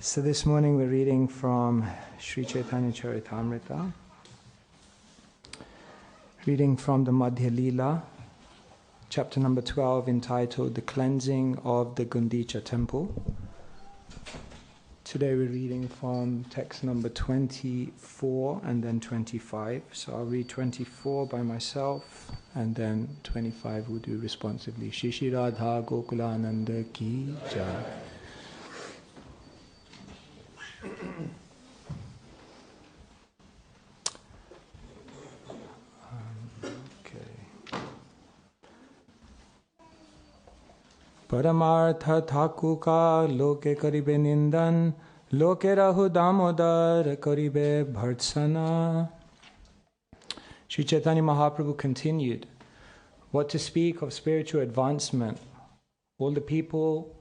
So this morning we're reading from Sri Chaitanya Charitamrita, reading from the Madhya Lila, chapter number 12, entitled The Cleansing of the Gundicha Temple. Today we're reading from text number 24 and then 25. So I'll read 24 by myself and then 25 we'll do responsively. Shishi Radha Gokulananda Ki Jai. Paramartha Thakuka loke karibe nindan, loke rahu damodar karibe bhartsana. Sri Chaitanya Mahaprabhu continued, what to speak of spiritual advancement? All the people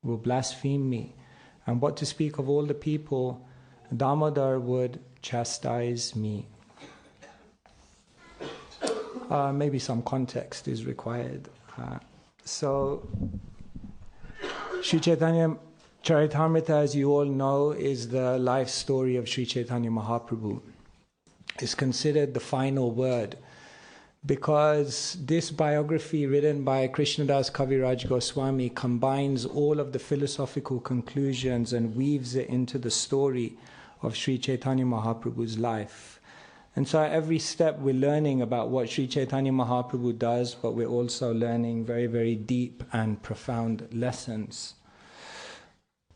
will blaspheme me. And what to speak of all the people, Damodar would chastise me. Maybe some context is required. So, Sri Chaitanya Charitamrita, as you all know, is the life story of Sri Chaitanya Mahaprabhu. It's considered the final word because this biography written by Krishnadas Kaviraj Goswami combines all of the philosophical conclusions and weaves it into the story of Sri Chaitanya Mahaprabhu's life. And so at every step we're learning about what Sri Chaitanya Mahaprabhu does, but we're also learning very, very deep and profound lessons.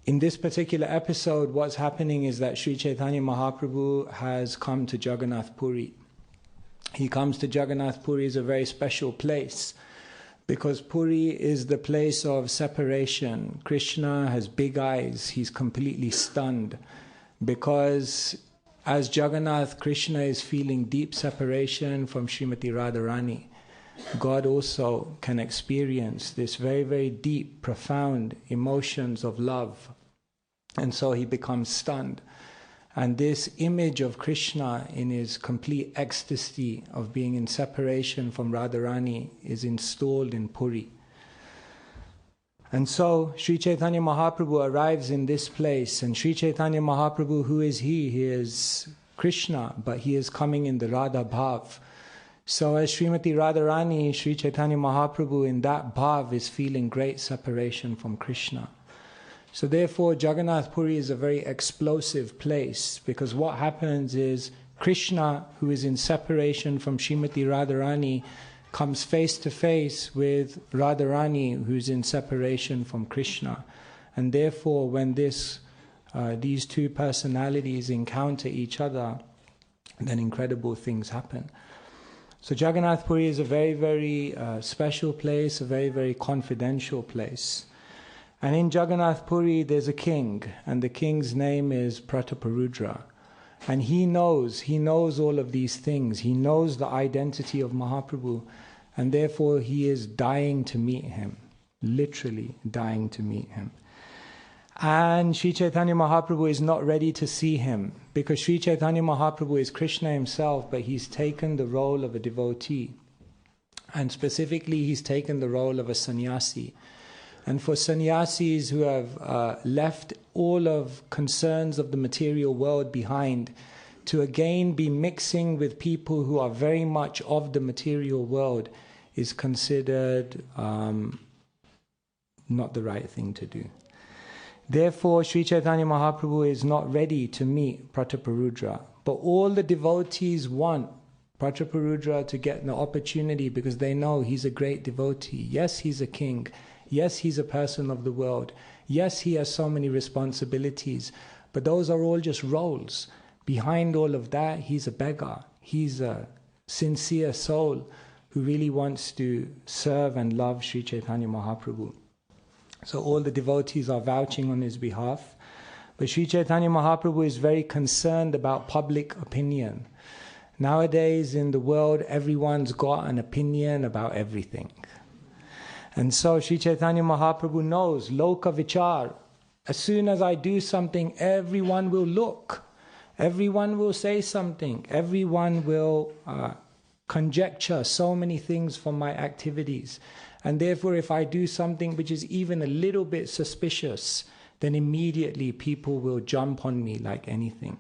In this particular episode, what's happening is that Sri Chaitanya Mahaprabhu has come to Jagannath Puri. He comes to Jagannath Puri is a very special place because Puri is the place of separation. Krishna has big eyes. He's completely stunned because as Jagannath, Krishna is feeling deep separation from Srimati Radharani. God also can experience this very, very deep, profound emotions of love. And so he becomes stunned. And this image of Krishna in his complete ecstasy of being in separation from Radharani is installed in Puri. And so Sri Chaitanya Mahaprabhu arrives in this place, and Sri Chaitanya Mahaprabhu, who is he? He is Krishna, but he is coming in the Radha Bhav. So as Srimati Radharani, Sri Chaitanya Mahaprabhu in that Bhav is feeling great separation from Krishna. So therefore, Jagannath Puri is a very explosive place because what happens is Krishna, who is in separation from Srimati Radharani, comes face to face with Radharani, who is in separation from Krishna. And therefore, when these two personalities encounter each other, then incredible things happen. So Jagannath Puri is a very, very special place, a very, very confidential place. And in Jagannath Puri, there's a king, and the king's name is Prataparudra. And he knows all of these things. He knows the identity of Mahaprabhu, and therefore he is dying to meet him, literally dying to meet him. And Sri Chaitanya Mahaprabhu is not ready to see him, because Sri Chaitanya Mahaprabhu is Krishna himself, but he's taken the role of a devotee. And specifically, he's taken the role of a sannyasi. And for sannyasis who have left all of concerns of the material world behind, to again be mixing with people who are very much of the material world is considered not the right thing to do. Therefore, Sri Chaitanya Mahaprabhu is not ready to meet Prataparudra. But all the devotees want Prataparudra to get the opportunity because they know he's a great devotee. Yes, he's a king. Yes, he's a person of the world. Yes, he has so many responsibilities. But those are all just roles. Behind all of that, he's a beggar. He's a sincere soul who really wants to serve and love Sri Chaitanya Mahaprabhu. So all the devotees are vouching on his behalf. But Sri Chaitanya Mahaprabhu is very concerned about public opinion. Nowadays in the world, everyone's got an opinion about everything. And so Sri Chaitanya Mahaprabhu knows, Loka Vichar, as soon as I do something, everyone will look. Everyone will say something. Everyone will conjecture so many things from my activities. And therefore, if I do something which is even a little bit suspicious, then immediately people will jump on me like anything.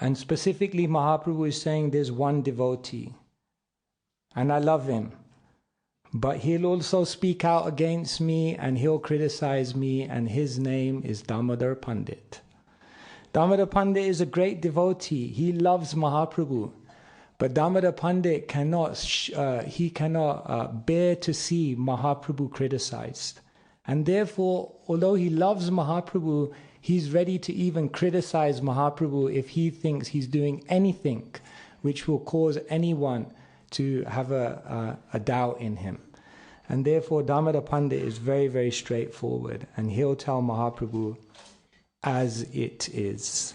And specifically, Mahaprabhu is saying there's one devotee, and I love him, but he'll also speak out against me and he'll criticize me, and his name is Damodar Pandit. Damodar Pandit is a great devotee. He loves Mahaprabhu. But Damodar Pandit cannot bear to see Mahaprabhu criticized. And therefore, although he loves Mahaprabhu, he's ready to even criticize Mahaprabhu if he thinks he's doing anything which will cause anyone to have a doubt in him. And therefore, Damodar Pandit is very, very straightforward. And he'll tell Mahaprabhu as it is.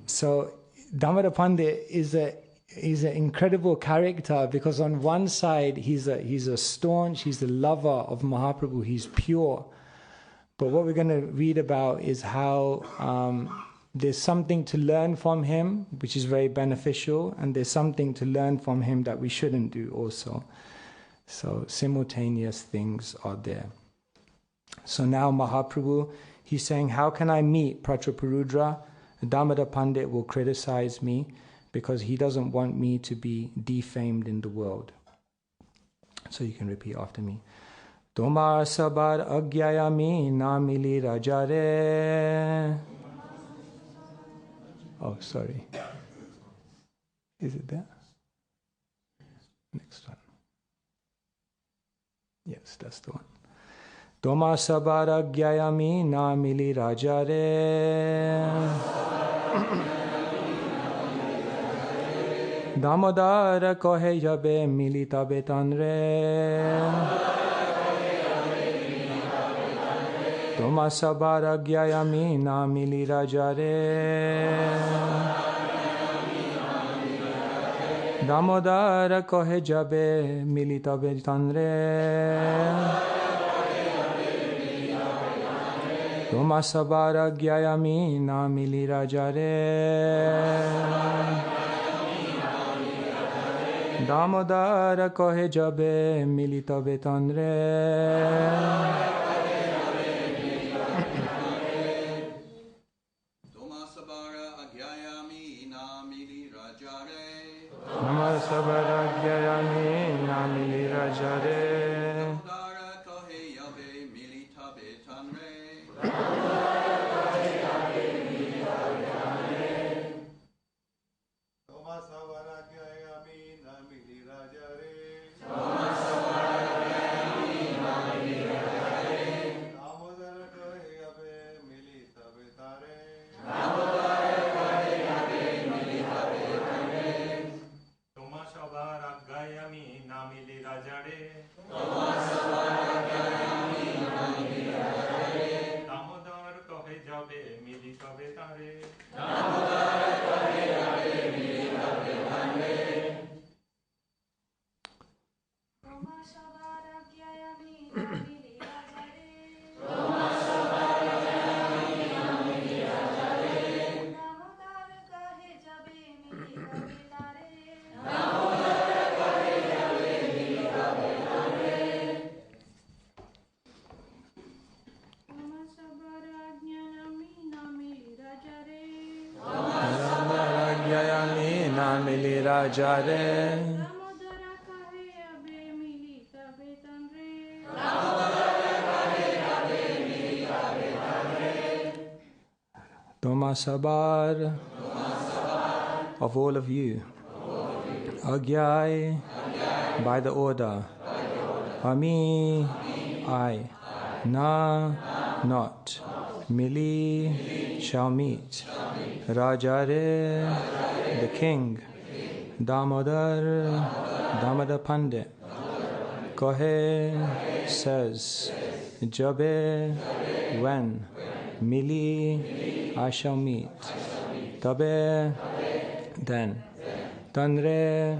So Damodar Pandit is an incredible character, because on one side he's a staunch, he's the lover of Mahaprabhu, he's pure. But what we're going to read about is how there's something to learn from him, which is very beneficial, and there's something to learn from him that we shouldn't do also. So simultaneous things are there. So now Mahaprabhu, he's saying, how can I meet Prachaparudra? Damodar Pandit will criticize me because he doesn't want me to be defamed in the world. So you can repeat after me. Tomar sabar agyayami na mili rajare. Oh, sorry. Is it there? Next one. Yes, that's the one. Toma sabara gyayami na mili rajare. Damodar kohe jabe mili tabe tanre. Toma sabara gyayami na mili rajare. Damodar kohe jabe mili tabe tanre. Toma sabara gyayami na mili rajare. Damodar kohe jabe mili tabe tanre. Toma sabara agyayami na mili rajare. Toma sabara gyayami na mili rajare. Damodara kohe jabe mili tabe tanre. Rajare. Toma sabar of all of you. Agyay by the order. Ami I. Na not. Mili shall meet. Rajare the king. Damodar Pandit. Kohe says. Jabe when. Mili I shall meet. Tabe then. Tanre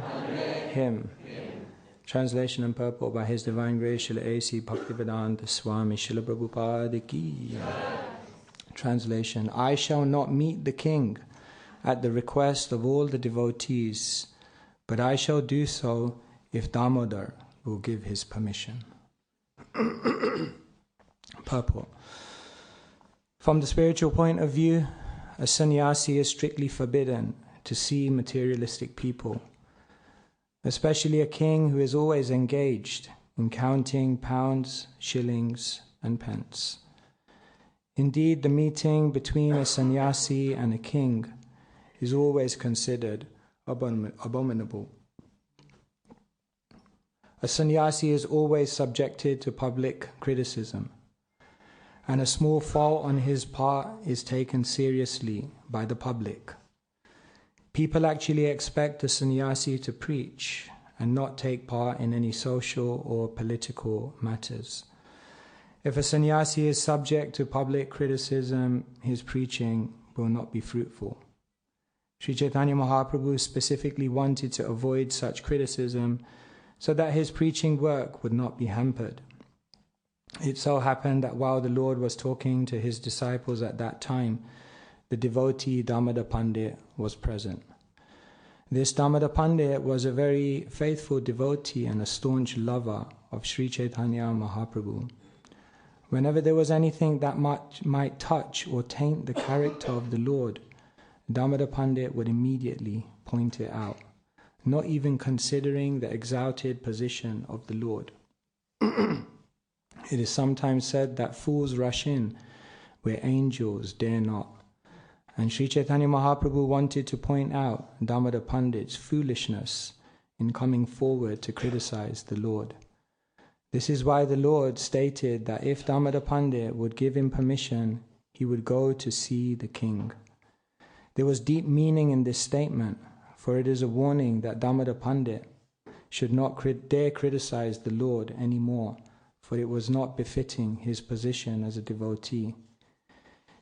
him. Translation and purport by His Divine Grace Srila A.C. Bhaktivedanta Swami Srila Prabhupada Ki. Translation: I shall not meet the king at the request of all the devotees, but I shall do so if Damodar will give his permission. Purport. From the spiritual point of view, a sannyasi is strictly forbidden to see materialistic people, especially a king who is always engaged in counting pounds, shillings, and pence. Indeed, the meeting between a sannyasi and a king is always considered abominable. A sannyasi is always subjected to public criticism, and a small fault on his part is taken seriously by the public. People actually expect a sannyasi to preach and not take part in any social or political matters. If a sannyasi is subject to public criticism, his preaching will not be fruitful. Sri Chaitanya Mahaprabhu specifically wanted to avoid such criticism so that his preaching work would not be hampered. It so happened that while the Lord was talking to his disciples at that time, the devotee Damodar Pandit was present. This Damodar Pandit was a very faithful devotee and a staunch lover of Sri Chaitanya Mahaprabhu. Whenever there was anything that might touch or taint the character of the Lord, Damodar Pandit would immediately point it out, not even considering the exalted position of the Lord. It is sometimes said that fools rush in where angels dare not. And Sri Chaitanya Mahaprabhu wanted to point out Damodar Pandit's foolishness in coming forward to criticize the Lord. This is why the Lord stated that if Damodar Pandit would give him permission, he would go to see the king. There was deep meaning in this statement, for it is a warning that Damodar Pandit should not dare criticize the Lord anymore, for it was not befitting his position as a devotee.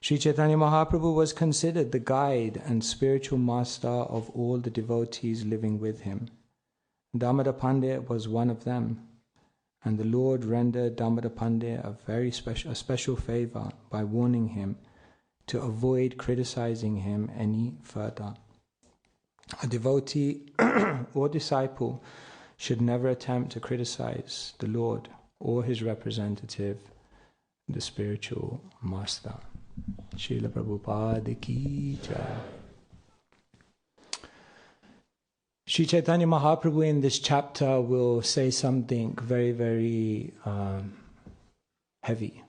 Sri Chaitanya Mahaprabhu was considered the guide and spiritual master of all the devotees living with him. Damodar Pandit was one of them, and the Lord rendered Damodar Pandit a special favor by warning him to avoid criticizing him any further. A devotee or disciple should never attempt to criticize the Lord or his representative, the spiritual master. Srila Prabhupada ki jai. Sri Chaitanya Mahaprabhu in this chapter will say something very, very heavy.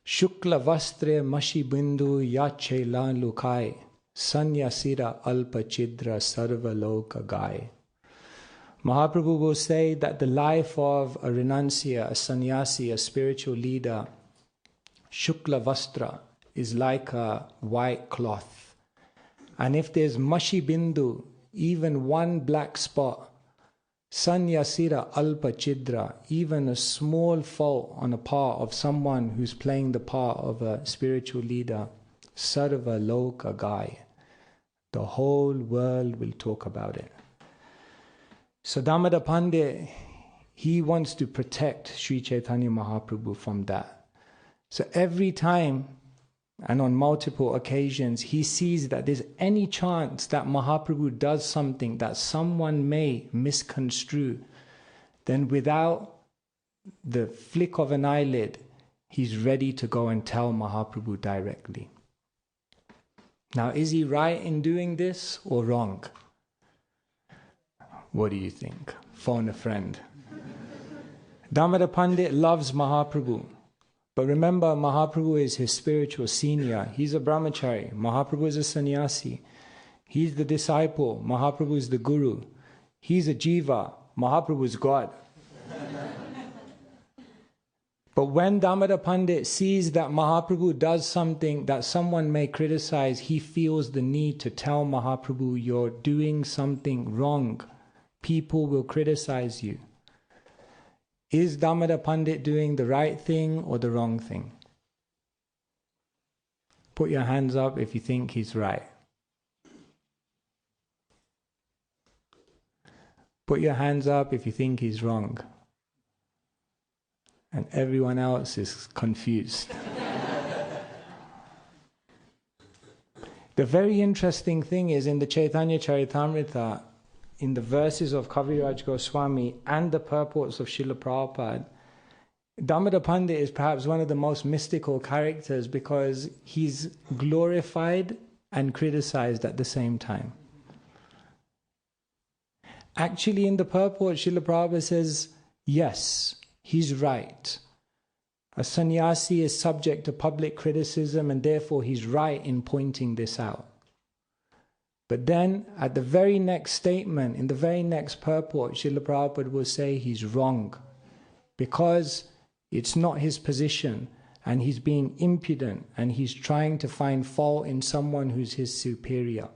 Shukla vastre mashi bindu yache la lukai sanyasira alpa chidra sarva loka gai. Mahaprabhu will say that the life of a renunciate, a sannyasi, a spiritual leader, Shukla Vastra, is like a white cloth. And if there's Mashi Bindu, even one black spot, Sanyasira Alpa Chidra, even a small fault on a part of someone who's playing the part of a spiritual leader, Sarva Loka Gai, the whole world will talk about it. So Damodar Pandit, he wants to protect Sri Chaitanya Mahaprabhu from that. So every time, and on multiple occasions, he sees that there's any chance that Mahaprabhu does something that someone may misconstrue, then without the flick of an eyelid, he's ready to go and tell Mahaprabhu directly. Now, is he right in doing this or wrong? What do you think? Phone a friend. Damodar Pandit loves Mahaprabhu. But remember, Mahaprabhu is his spiritual senior. He's a brahmachari. Mahaprabhu is a sannyasi. He's the disciple. Mahaprabhu is the guru. He's a jiva. Mahaprabhu is God. But when Damodar Pandit sees that Mahaprabhu does something that someone may criticize, he feels the need to tell Mahaprabhu, you're doing something wrong. People will criticize you. Is Damodar Pandit doing the right thing or the wrong thing? Put your hands up if you think he's right. Put your hands up if you think he's wrong. And everyone else is confused. The very interesting thing is in the Chaitanya Charitamrita, in the verses of Kaviraj Goswami and the purports of Srila Prabhupada, Damodar Pandit is perhaps one of the most mystical characters because he's glorified and criticized at the same time. Actually, in the purport, Srila Prabhupada says, yes, he's right. A sannyasi is subject to public criticism and therefore he's right in pointing this out. But then, at the very next statement, in the very next purport, Srila Prabhupada will say he's wrong because it's not his position and he's being impudent and he's trying to find fault in someone who's his superior.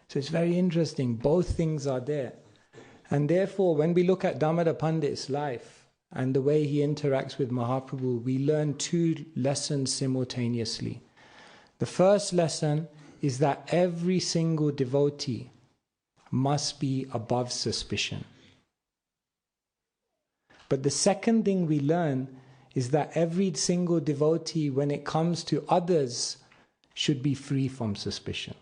So it's very interesting, both things are there. And therefore, when we look at Damodar Pandit's life and the way he interacts with Mahaprabhu, we learn two lessons simultaneously. The first lesson is that every single devotee must be above suspicion. But the second thing we learn is that every single devotee, when it comes to others, should be free from suspicion.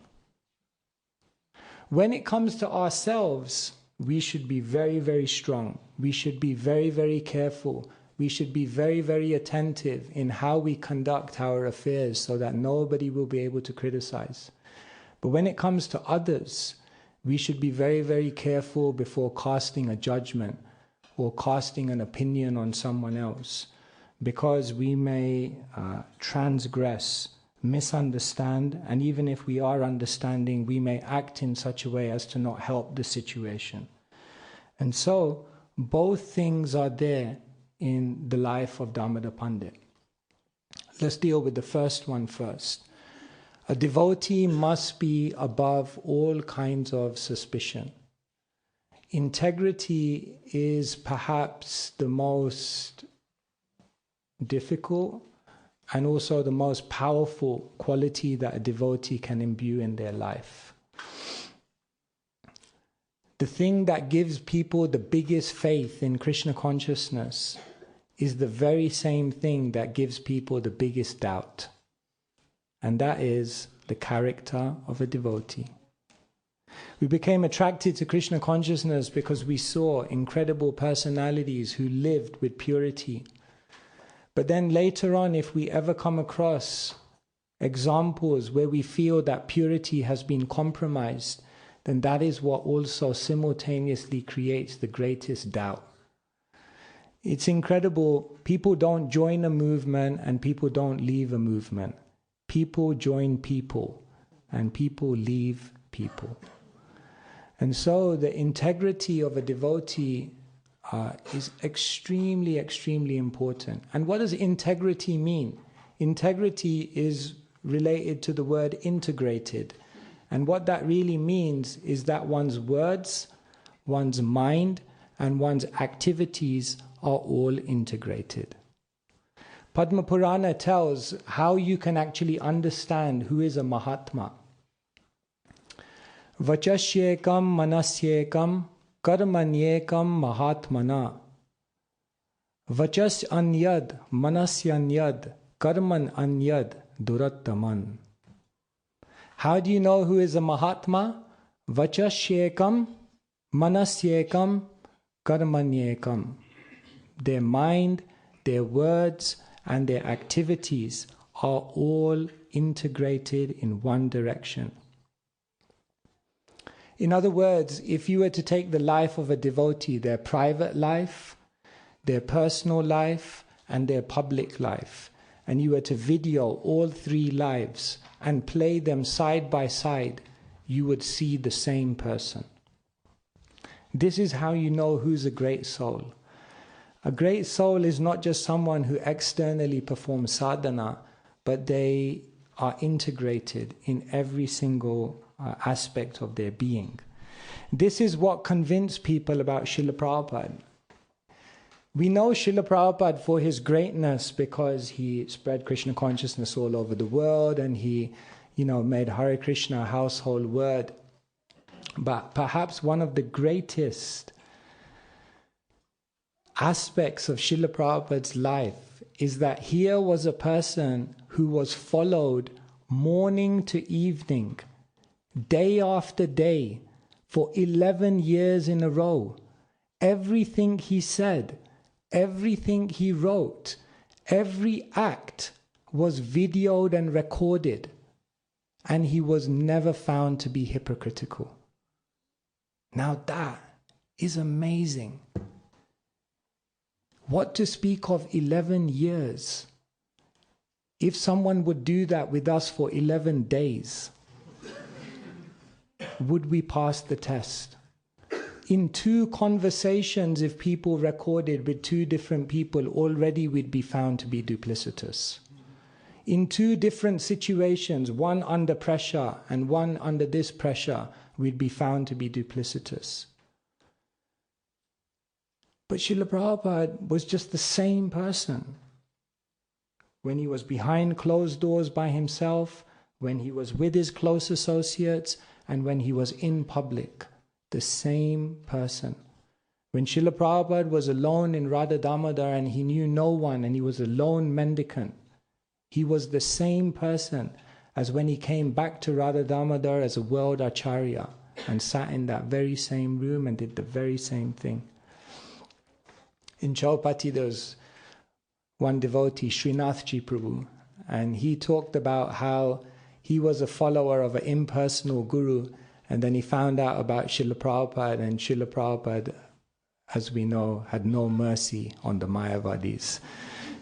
When it comes to ourselves, we should be very, very strong. We should be very, very careful. We should be very, very attentive in how we conduct our affairs so that nobody will be able to criticize. But when it comes to others, we should be very, very careful before casting a judgment or casting an opinion on someone else, because we may transgress, misunderstand, and even if we are understanding, we may act in such a way as to not help the situation. And so, both things are there in the life of Damodar Pandit. Let's deal with the first one first. A devotee must be above all kinds of suspicion. Integrity is perhaps the most difficult and also the most powerful quality that a devotee can imbue in their life. The thing that gives people the biggest faith in Krishna consciousness is the very same thing that gives people the biggest doubt. And that is the character of a devotee. We became attracted to Krishna consciousness because we saw incredible personalities who lived with purity. But then later on, if we ever come across examples where we feel that purity has been compromised, then that is what also simultaneously creates the greatest doubt. It's incredible. People don't join a movement and people don't leave a movement. People join people and people leave people. And so the integrity of a devotee is extremely, extremely important. And what does integrity mean? Integrity is related to the word integrated. And what that really means is that one's words, one's mind, and one's activities are all integrated. Padma Purana tells how you can actually understand who is a Mahatma. Vachashyekam manasyekam karmanyekam mahatmana. Vachas anyad manasyanyad karman anyad durattaman. How do you know who is a Mahatma? Vachashyekam manasyekam karmanyekam. Their mind, their words, and their activities are all integrated in one direction. In other words, if you were to take the life of a devotee, their private life, their personal life, and their public life, and you were to video all three lives and play them side by side, you would see the same person. This is how you know who's a great soul. A great soul is not just someone who externally performs sadhana, but they are integrated in every single aspect of their being. This is what convinced people about Srila Prabhupada. We know Srila Prabhupada for his greatness because he spread Krishna consciousness all over the world and he, made Hare Krishna a household word. But perhaps one of the greatest aspects of Srila Prabhupada's life is that here was a person who was followed morning to evening, day after day, for 11 years in a row. Everything he said, Everything he wrote, every act was videoed and recorded, and he was never found to be hypocritical. Now that is amazing. What to speak of 11 years? If someone would do that with us for 11 days, would we pass the test? In 2 conversations, if people recorded with 2 different people, already we'd be found to be duplicitous. In 2 different situations, one under pressure and one under this pressure, we'd be found to be duplicitous. But Srila Prabhupada was just the same person. When he was behind closed doors by himself, when he was with his close associates, and when he was in public, the same person. When Srila Prabhupada was alone in Radha Damodar and he knew no one and he was a lone mendicant, he was the same person as when he came back to Radha Damodar as a world acharya and sat in that very same room and did the very same thing. In Chaupati there was one devotee, Srinathji Prabhu, and he talked about how he was a follower of an impersonal guru, and then he found out about Srila Prabhupada, and Srila Prabhupada, as we know, had no mercy on the Mayavadis.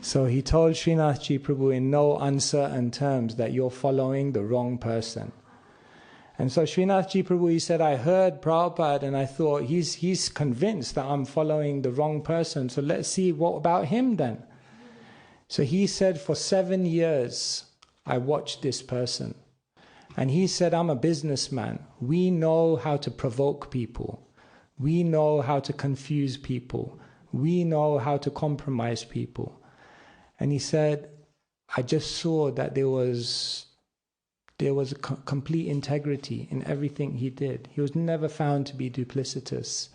So he told Srinathji Prabhu in no uncertain terms that you're following the wrong person. And so Srinathji Prabhu, he said, I heard Prabhupada and I thought he's convinced that I'm following the wrong person, so let's see, what about him then? So he said, for 7 years, I watched this person. And he said, I'm a businessman. We know how to provoke people. We know how to confuse people. We know how to compromise people. And he said, I just saw that there was a complete integrity in everything he did. He was never found to be duplicitous.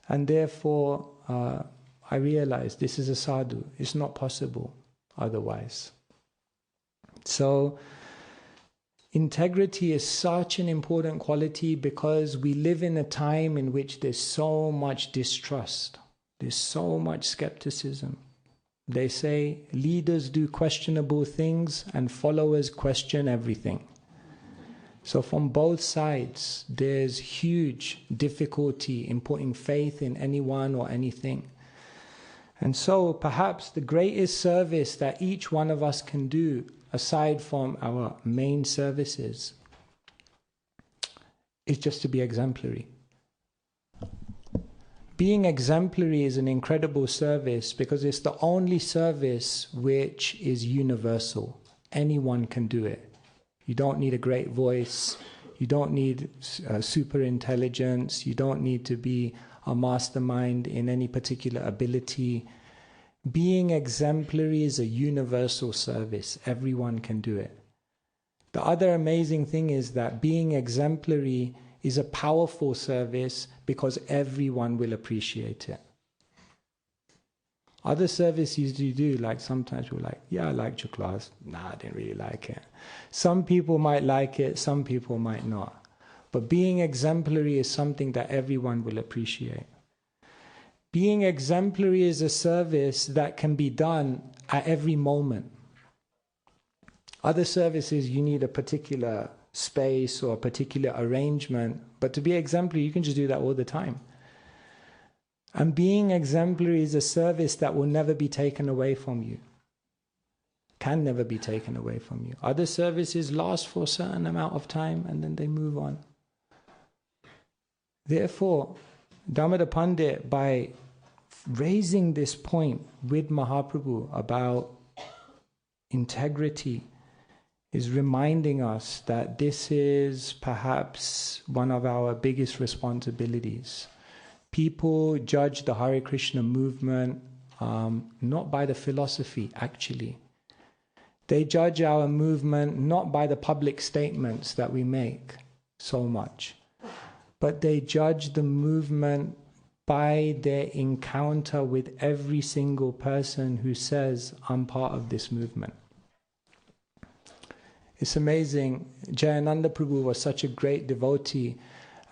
And therefore, I realized this is a sadhu. It's not possible otherwise. So, integrity is such an important quality because we live in a time in which there's so much distrust. There's so much skepticism. They say leaders do questionable things and followers question everything. So from both sides, there's huge difficulty in putting faith in anyone or anything. And so perhaps the greatest service that each one of us can do, aside from our main services, is just to be exemplary. Being exemplary is an incredible service because it's the only service which is universal. Anyone can do it. You don't need a great voice. You don't need super intelligence. You don't need to be a mastermind in any particular ability. Being exemplary is a universal service. Everyone can do it. The other amazing thing is that being exemplary is a powerful service because everyone will appreciate it. Other services you do, like sometimes we're like, yeah, I liked your class. Nah, I didn't really like it. Some people might like it, some people might not. But being exemplary is something that everyone will appreciate. Being exemplary is a service that can be done at every moment. Other services, you need a particular space or a particular arrangement, but to be exemplary, you can just do that all the time. And being exemplary is a service that will never be taken away from you. Can never be taken away from you. Other services last for a certain amount of time and then they move on. Therefore, Damodar Pandit, by raising this point with Mahaprabhu about integrity, is reminding us that this is perhaps one of our biggest responsibilities. People judge the Hare Krishna movement not by the philosophy, actually. They judge our movement not by the public statements that we make so much, but they judge the movement by their encounter with every single person who says, I'm part of this movement. It's amazing. Jayananda Prabhu was such a great devotee.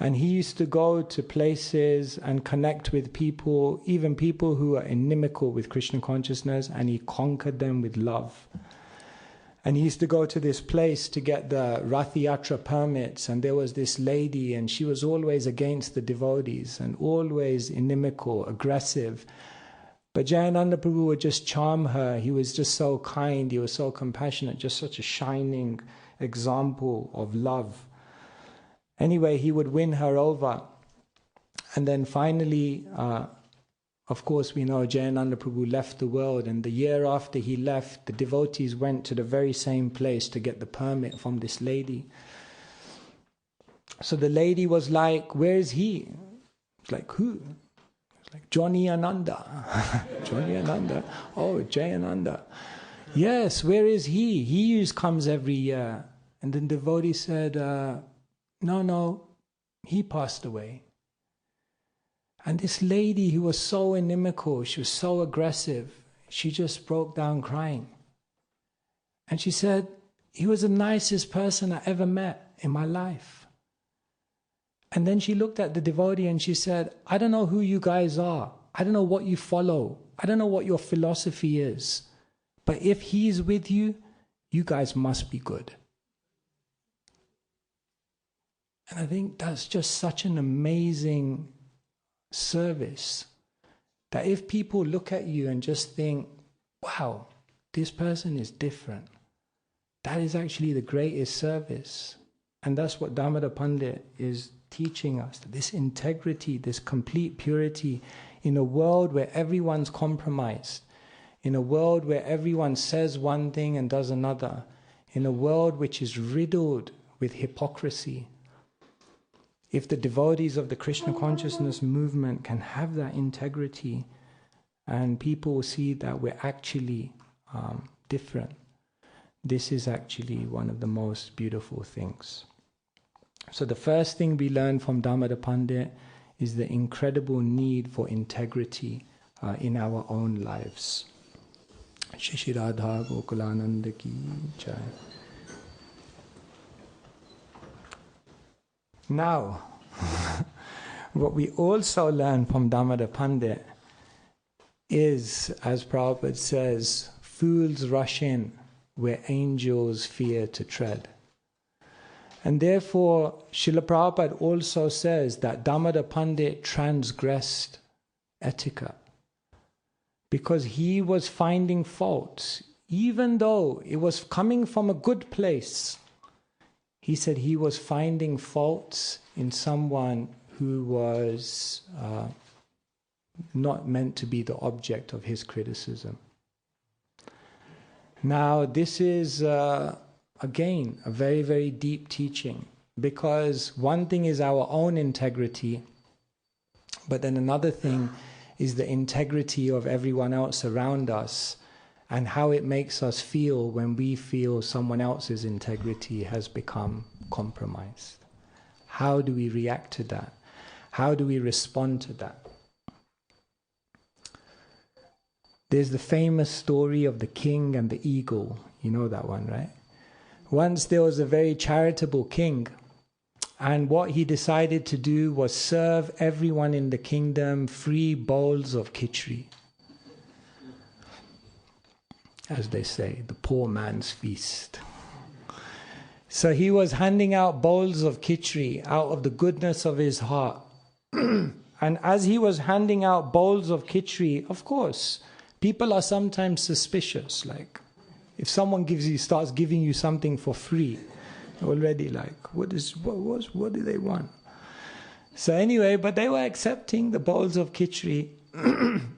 And he used to go to places and connect with people, even people who are inimical with Krishna consciousness, and he conquered them with love. And he used to go to this place to get the Rath Yatra permits, and there was this lady, and she was always against the devotees, and always inimical, aggressive. But Jayananda Prabhu would just charm her. He was just so kind, he was so compassionate, just such a shining example of love. Anyway, he would win her over. And then finally, of course, we know Jayananda Prabhu left the world, and the year after he left, the devotees went to the very same place to get the permit from this lady. So the lady was like, "Where is he?" It's like, "Who?" It's like, "Johnny Ananda." Johnny Ananda. "Oh, Jayananda." "Yes, where is he? He usually comes every year." And the devotee said, No, he passed away. And this lady who was so inimical, she was so aggressive, she just broke down crying. And she said, "He was the nicest person I ever met in my life." And then she looked at the devotee and she said, "I don't know who you guys are. I don't know what you follow. I don't know what your philosophy is. But if he's with you, you guys must be good." And I think that's just such an amazing service, that if people look at you and just think, "Wow, this person is different," that is actually the greatest service. And that's what Damodar Pandit is teaching us, this integrity, this complete purity in a world where everyone's compromised, in a world where everyone says one thing and does another, in a world which is riddled with hypocrisy. If the devotees of the Krishna consciousness movement can have that integrity, and people will see that we're actually different, this is actually one of the most beautiful things. So the first thing we learn from Damodar Pandit is the incredible need for integrity in our own lives. Shri Radha Gokulananda ki jai. Now, what we also learn from Damodar Pandit is, as Prabhupada says, fools rush in where angels fear to tread. And therefore, Srila Prabhupada also says that Damodar Pandit transgressed etiquette, because he was finding faults, even though it was coming from a good place. He said he was finding faults in someone who was not meant to be the object of his criticism. Now, this is, again, a very, very deep teaching, because one thing is our own integrity, but then another thing is the integrity of everyone else around us, and how it makes us feel when we feel someone else's integrity has become compromised. How do we react to that? How do we respond to that? There's the famous story of the king and the eagle. You know that one, right? Once there was a very charitable king, and what he decided to do was serve everyone in the kingdom free bowls of khichdi. As they say, the poor man's feast. So he was handing out bowls of khichdi out of the goodness of his heart. And as he was handing out bowls of khichdi, of course, people are sometimes suspicious. Like, if someone starts giving you something for free, already like, what do they want? So anyway, but they were accepting the bowls of khichdi.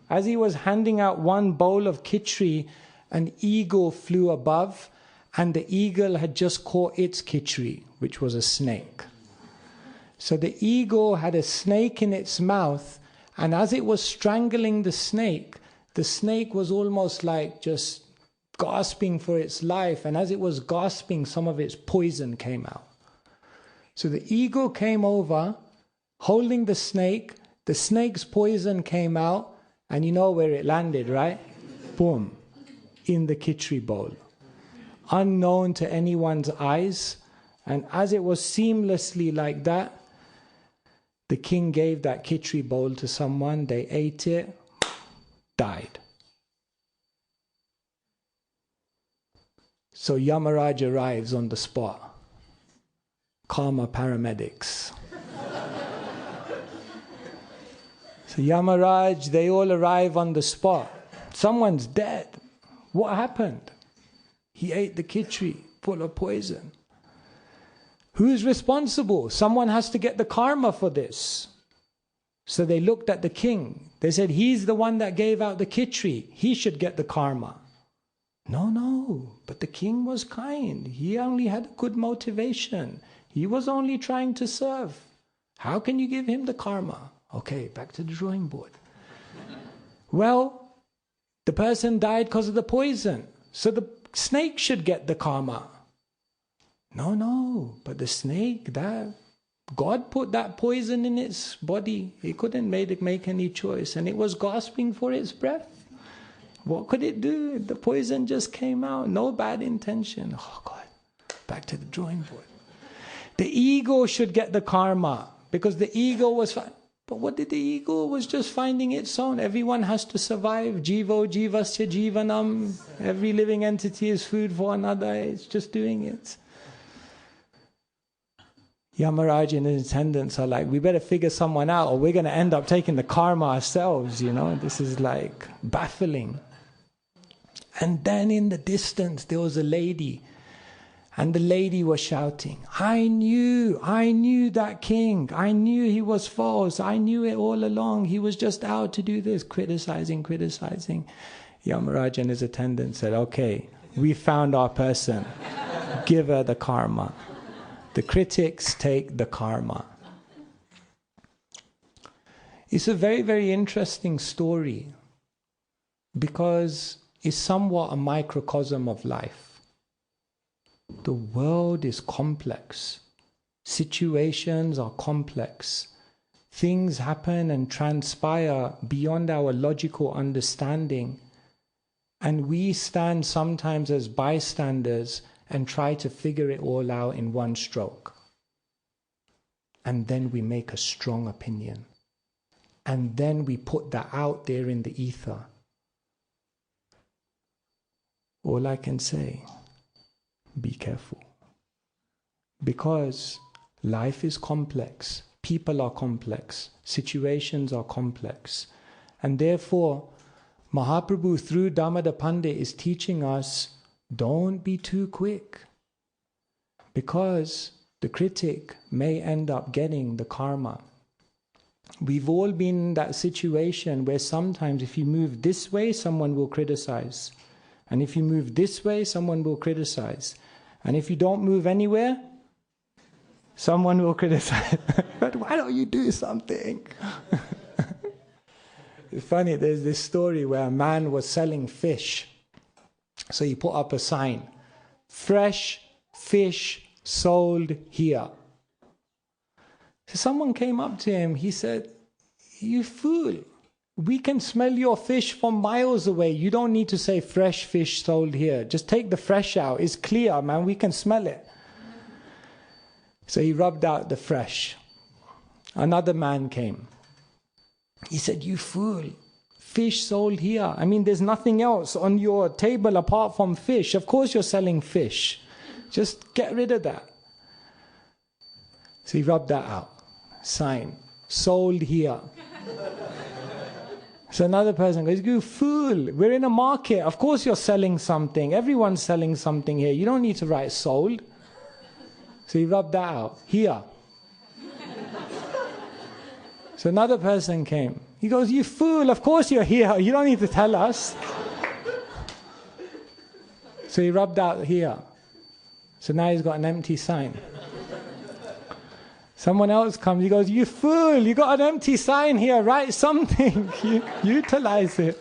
As he was handing out one bowl of khichdi, an eagle flew above, and the eagle had just caught its khichdi, which was a snake. So the eagle had a snake in its mouth, and as it was strangling the snake was almost like just gasping for its life, and as it was gasping, some of its poison came out. So the eagle came over, holding the snake's poison came out, and you know where it landed, right? Boom. In the khichdi bowl, unknown to anyone's eyes. And as it was seamlessly like that, The king gave that khichdi bowl to someone, they ate it, died. So Yamaraj arrives on the spot. Karma paramedics. So Yamaraj, they all arrive on the spot. Someone's dead. What happened? He ate the khichdi full of poison. Who's responsible? Someone has to get the karma for this. So they looked at the king. They said, he's the one that gave out the khichdi. He should get the karma. No, but the king was kind. He only had good motivation. He was only trying to serve. How can you give him the karma? Okay, back to the drawing board. Well, the person died because of the poison. So the snake should get the karma. No, but the snake, God put that poison in its body. It couldn't make any choice, and it was gasping for its breath. What could it do? The poison just came out. No bad intention. Oh God, back to the drawing board. The ego should get the karma, because the ego was fine. But what did the ego? Was just finding its own. Everyone has to survive. Jivo jivasya jivanam. Every living entity is food for another. It's just doing it. Yamaraj and his attendants are like, we better figure someone out or we're going to end up taking the karma ourselves, This is like baffling. And then in the distance there was a lady, and the lady was shouting, I knew that king. I knew he was false. I knew it all along. He was just out to do this, criticizing. Yamaraj and his attendants said, okay, we found our person. Give her the karma. The critics take the karma. It's a very, very interesting story because it's somewhat a microcosm of life. The world is complex. Situations are complex. Things happen and transpire beyond our logical understanding. And we stand sometimes as bystanders and try to figure it all out in one stroke. And then we make a strong opinion. And then we put that out there in the ether. All I can say, be careful. Because life is complex, people are complex, situations are complex. And therefore, Mahaprabhu through Damodar Pandit is teaching us, don't be too quick, because the critic may end up getting the karma. We've all been in that situation where sometimes if you move this way, someone will criticize. And if you move this way, someone will criticize. And if you don't move anywhere, someone will criticize. But why don't you do something? It's funny, there's this story where a man was selling fish. So he put up a sign, fresh fish sold here. So someone came up to him, he said, you fool, we can smell your fish from miles away. You don't need to say fresh fish sold here. Just take the fresh out. It's clear, man, we can smell it. So he rubbed out the fresh. Another man came. He said, you fool, fish sold here. I mean, there's nothing else on your table apart from fish. Of course you're selling fish. Just get rid of that. So he rubbed that out. Sign, sold here. So another person goes, you fool, we're in a market. Of course you're selling something. Everyone's selling something here. You don't need to write sold. So he rubbed that out. Here. So another person came. He goes, you fool, of course you're here. You don't need to tell us. So he rubbed out here. So now he's got an empty sign. Someone else comes, he goes, you fool, you got an empty sign here, write something. Utilize it.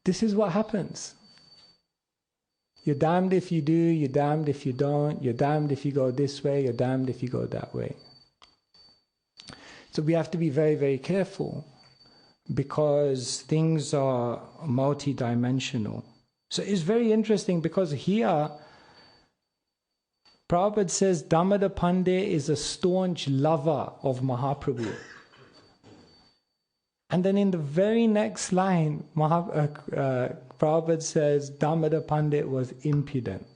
This is what happens. You're damned if you do, you're damned if you don't, you're damned if you go this way, you're damned if you go that way. So we have to be very, very careful because things are multi-dimensional. So it's very interesting because here, Prabhupada says Damodar Pandit is a staunch lover of Mahaprabhu. And then in the very next line, Prabhupada says Damodar Pandit was impudent.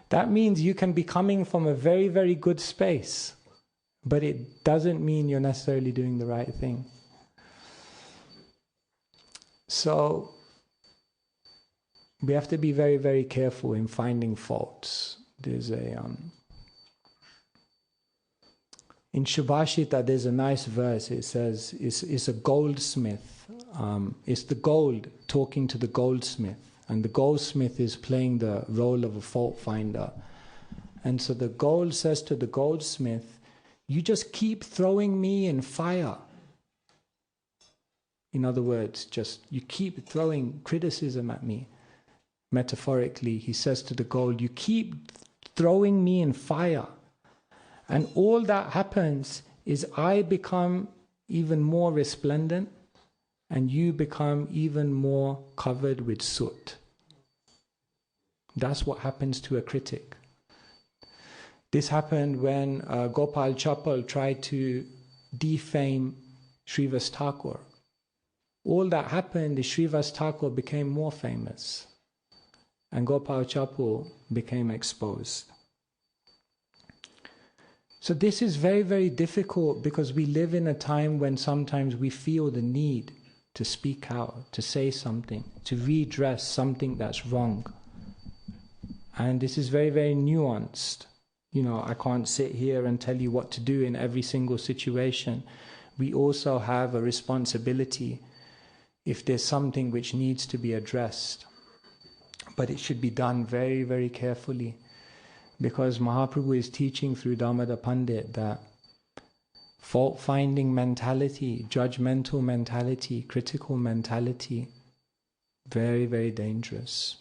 That means you can be coming from a very, very good space, but it doesn't mean you're necessarily doing the right thing. So we have to be very, very careful in finding faults. There's in Subhashita, there's a nice verse. It says, it's a goldsmith. It's the gold talking to the goldsmith. And the goldsmith is playing the role of a fault finder. And so the gold says to the goldsmith, you just keep throwing me in fire. In other words, just you keep throwing criticism at me. Metaphorically, he says to the gold, you keep throwing me in fire. And all that happens is I become even more resplendent and you become even more covered with soot. That's what happens to a critic. This happened when Gopal Chappal tried to defame Srivas Thakur. All that happened is Srivas Thakur became more famous and Gopal Chappal became exposed. So this is very, very difficult because we live in a time when sometimes we feel the need to speak out, to say something, to redress something that's wrong. And this is very, very nuanced. You know, I can't sit here and tell you what to do in every single situation. We also have a responsibility if there's something which needs to be addressed. But it should be done very, very carefully. Because Mahaprabhu is teaching through Damodar Pandit that fault-finding mentality, judgmental mentality, critical mentality, very, very dangerous.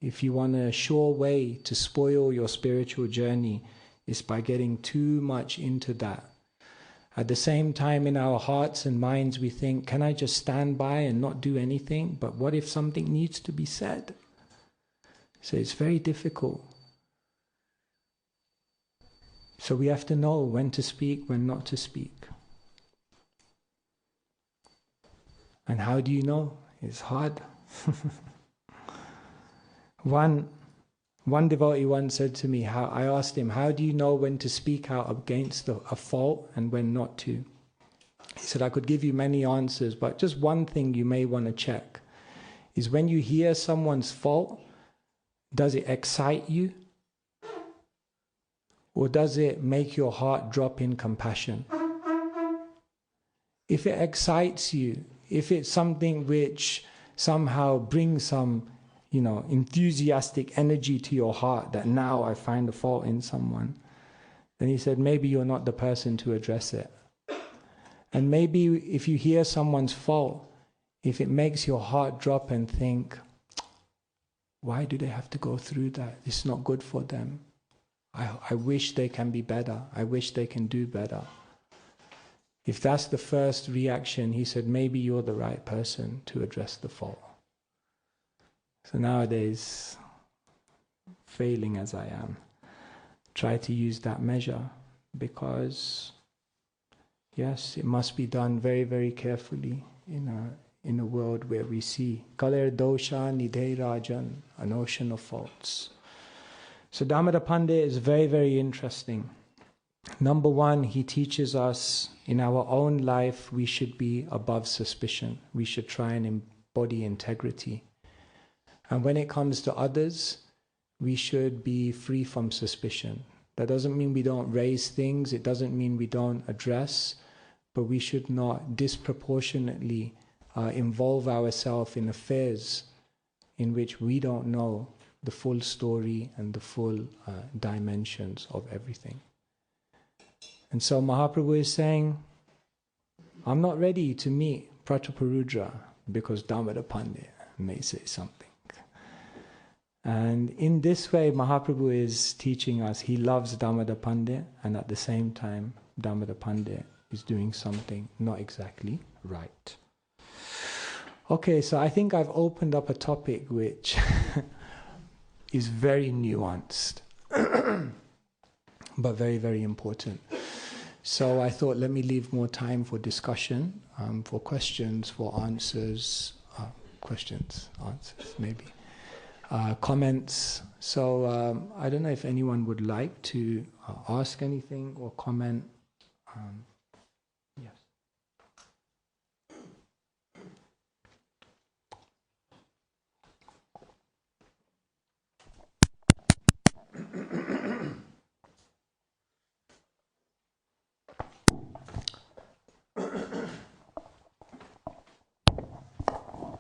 If you want a sure way to spoil your spiritual journey, it's by getting too much into that. At the same time, in our hearts and minds, we think, can I just stand by and not do anything? But what if something needs to be said? So it's very difficult. So we have to know when to speak, when not to speak. And how do you know? It's hard. One devotee once said to me, I asked him, how do you know when to speak out against a fault and when not to? He said, I could give you many answers, but just one thing you may want to check is when you hear someone's fault, does it excite you? Or does it make your heart drop in compassion? If it excites you, if it's something which somehow brings some, enthusiastic energy to your heart that now I find a fault in someone, then he said, maybe you're not the person to address it. And maybe if you hear someone's fault, if it makes your heart drop and think, why do they have to go through that? It's not good for them. I wish they can be better. I wish they can do better. If that's the first reaction, he said, maybe you're the right person to address the fault. So nowadays, failing as I am, try to use that measure because, yes, it must be done very, very carefully in a world where we see Kaler Dosha Nidhe Rajan, an ocean of faults. So Damodar Pandit is very, very interesting. Number one, he teaches us in our own life we should be above suspicion. We should try and embody integrity. And when it comes to others, we should be free from suspicion. That doesn't mean we don't raise things, it doesn't mean we don't address, but we should not disproportionately involve ourselves in affairs in which we don't know the full story and the full dimensions of everything. And so Mahaprabhu is saying, I'm not ready to meet Prataparudra because Damodar Pandit may say something. And in this way, Mahaprabhu is teaching us he loves Damodar Pandit, and at the same time, Damodar Pandit is doing something not exactly right. Okay, so I think I've opened up a topic which is very nuanced, but very, very important. So I thought, let me leave more time for discussion, for questions, for answers, answers maybe, comments. So I don't know if anyone would like to ask anything or comment. Yes.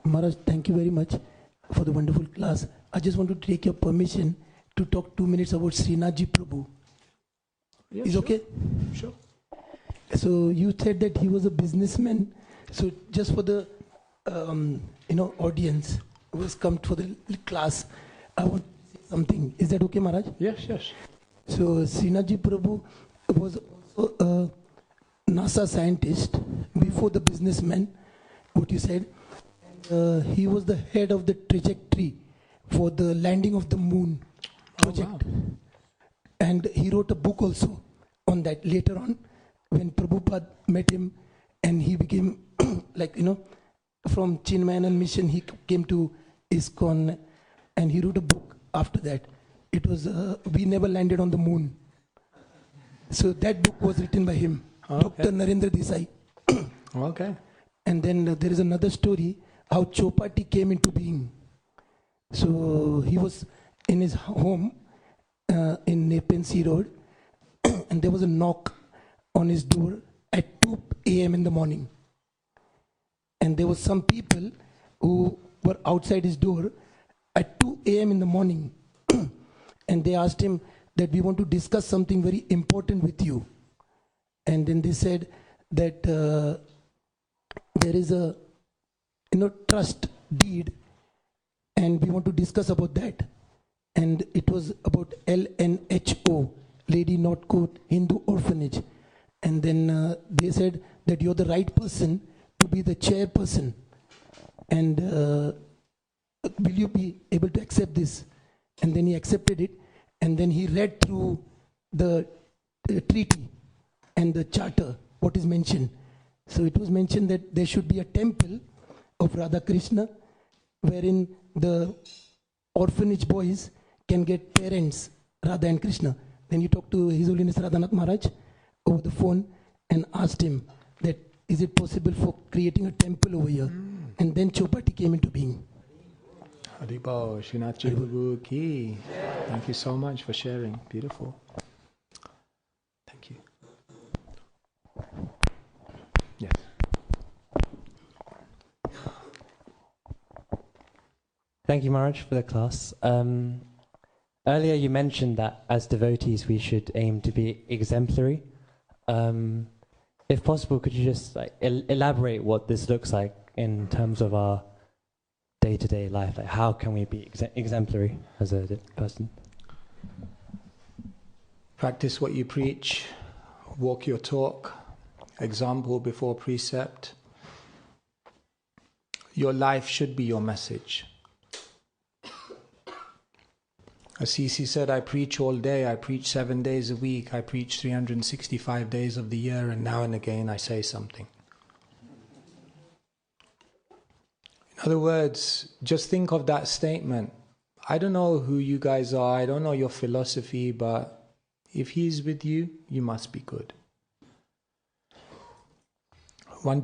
Maharaj, thank you very much for the wonderful class. I just want to take your permission to talk 2 minutes about Srinathji Prabhu. Yeah, Is sure. okay? Sure. So you said that he was a businessman. So just for the audience who has come for the class, I want to say something. Is that okay, Maharaj? Yes, yes. So Srinathji Prabhu was also a NASA scientist before the businessman, what you said. He was the head of the trajectory for the landing of the moon project. Oh, wow. And he wrote a book also on that later on when Prabhupada met him and he became from Chinmayanan mission he came to ISKCON and he wrote a book after that. It was We Never Landed on the Moon. So that book was written by him, Okay. Dr. Narendra Desai. Okay. And then there is another story how Chopati came into being. So he was in his home in Nepean Sea Road and there was a knock on his door at 2 a.m. in the morning. And there was some people who were outside his door at 2 a.m. in the morning. And they asked him that we want to discuss something very important with you. And then they said that there is a trust deed and we want to discuss about that. And it was about LNHO, Lady Northcote Hindu Orphanage. And then they said that you're the right person to be the chairperson. And will you be able to accept this? And then he accepted it. And then he read through the treaty and the charter, what is mentioned. So it was mentioned that there should be a temple of Radha Krishna wherein the orphanage boys can get parents, Radha and Krishna. Then he talked to His Holiness Radhanath Maharaj over the phone and asked him that is it possible for creating a temple over here? And then Chopati came into being. Haribol, Srinathji Prabhu ki. Thank you so much for sharing. Beautiful. Thank you. Yes. Thank you, Maharaj, for the class. Earlier you mentioned that as devotees we should aim to be exemplary. If possible, could you just elaborate what this looks like in terms of our day-to-day life? Like, how can we be exemplary as a person? Practice what you preach, walk your talk, example before precept. Your life should be your message. Assisi said, I preach all day, I preach 7 days a week, I preach 365 days of the year, and now and again I say something. In other words, just think of that statement. I don't know who you guys are, I don't know your philosophy, but if he's with you, you must be good. When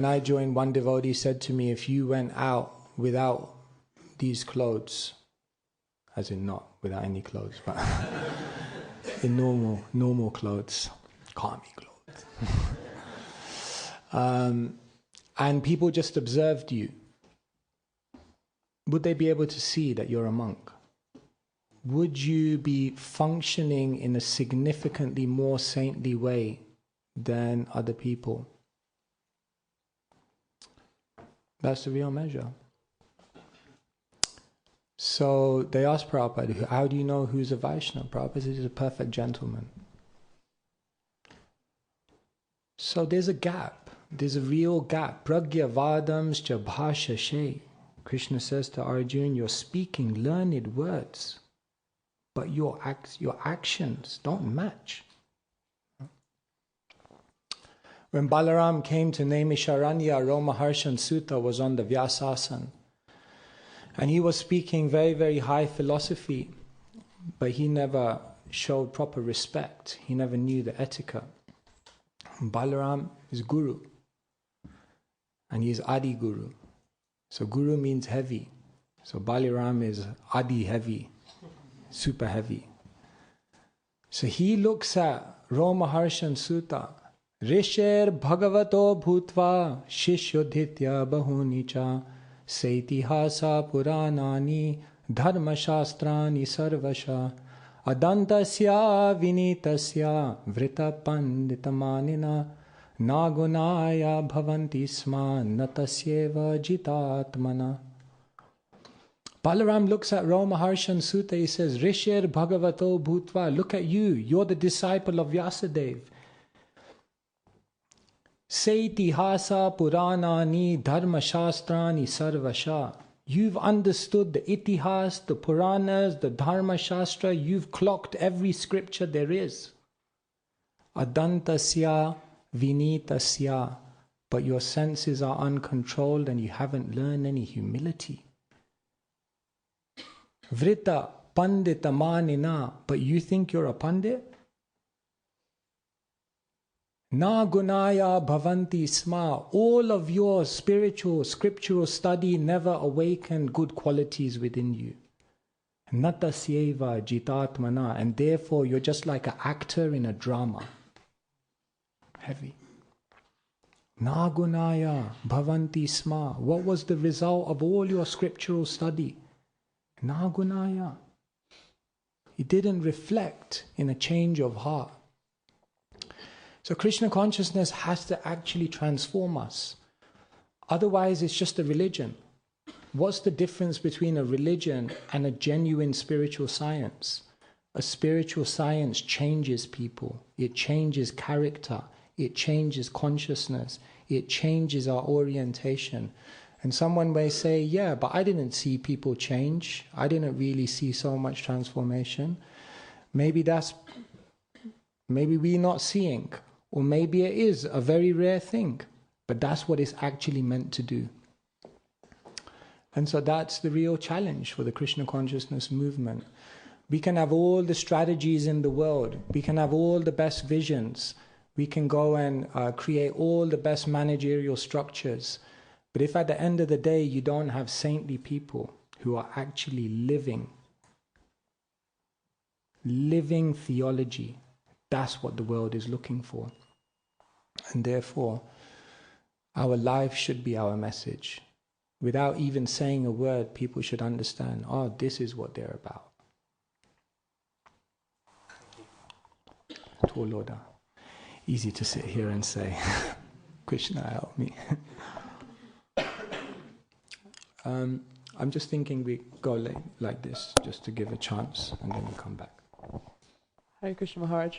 I joined, one devotee said to me, if you went out without these clothes, as in not without any clothes, but in normal clothes, kami clothes, and people just observed you, would they be able to see that you're a monk? Would you be functioning in a significantly more saintly way than other people? That's the real measure. So they asked Prabhupada, how do you know who's a Vaishnava? Prabhupada said he's a perfect gentleman. So there's a gap. There's a real gap. Pragya vadams cha bhasha she. Krishna says to Arjuna, you're speaking learned words, but your actions don't match. When Balaram came to Naimisharanya, Romaharshan Sutta was on the Vyasasana. And he was speaking very, very high philosophy, but he never showed proper respect. He never knew the etiquette. Balaram is Guru, and he is Adi Guru. So Guru means heavy. So Balaram is Adi heavy, super heavy. So he looks at Romaharshan Sutta. Risher Bhagavato Bhutva Shishyodhitya Bahunicha Saitihasa Puranani Dharmashastrani Sarvasha Adantasya Vinitasya Vrita Panditamanina Nagunaya Bhavanti Sma Natasyeva Jitatmana. Balaram looks at Romaharshan Sutta. He says, Rishir Bhagavato Bhutva. Look at you. You're the disciple of Vyasadeva. Saitihasa Puranani Dharma Shastrani Sarvasha. You've understood the Itihas, the Puranas, the Dharma Shastra. You've clocked every scripture there is. Adantasya Vinitasya. But your senses are uncontrolled and you haven't learned any humility. Vrita Pandita Manina. But you think you're a Pandit? Na gunaya bhavanti sma. All of your spiritual, scriptural study never awakened good qualities within you. Natasyeva jitatmana. And therefore you're just like an actor in a drama. Heavy. Na gunaya bhavanti sma. What was the result of all your scriptural study? Na gunaya. It didn't reflect in a change of heart. So Krishna consciousness has to actually transform us. Otherwise, it's just a religion. What's the difference between a religion and a genuine spiritual science? A spiritual science changes people. It changes character. It changes consciousness. It changes our orientation. And someone may say, yeah, but I didn't see people change. I didn't really see so much transformation. Maybe we're not seeing. Or maybe it is a very rare thing, but that's what it's actually meant to do. And so that's the real challenge for the Krishna consciousness movement. We can have all the strategies in the world. We can have all the best visions. We can go and create all the best managerial structures. But if at the end of the day you don't have saintly people who are actually living theology, that's what the world is looking for. And therefore, our life should be our message. Without even saying a word, people should understand, oh, this is what they're about. Toloda. Easy to sit here and say, Krishna, help me. I'm just thinking we go like this, just to give a chance, and then we come back. Hare Krishna Maharaj.